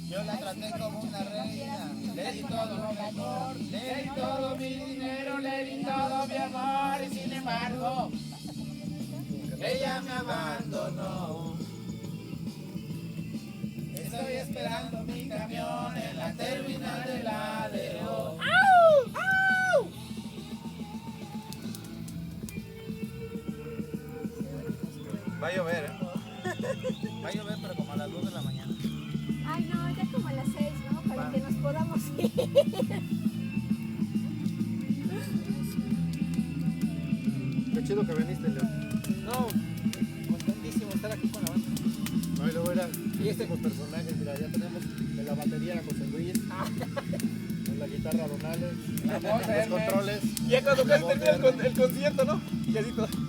Yo la traté como una reina, le di todo lo mejor, le di todo mi dinero, le di todo mi amor y sin embargo ella me abandonó. Estoy esperando mi camión en la terminal del ADO. Va a llover, va a llover, pero como a las 2 de la mañana. Ay, no, ya como a las 6, ¿no? Para que nos podamos ir. Qué chido que viniste, León. No, contentísimo estar aquí con la banda. No, y luego era fiesta con personajes. Mira, ya tenemos de la batería a José Luis, en la guitarra a Donales, La voz de los Hermes. controles. Ya cuando la casi voz de termina Hermes. el concierto, ¿no? Y así todo.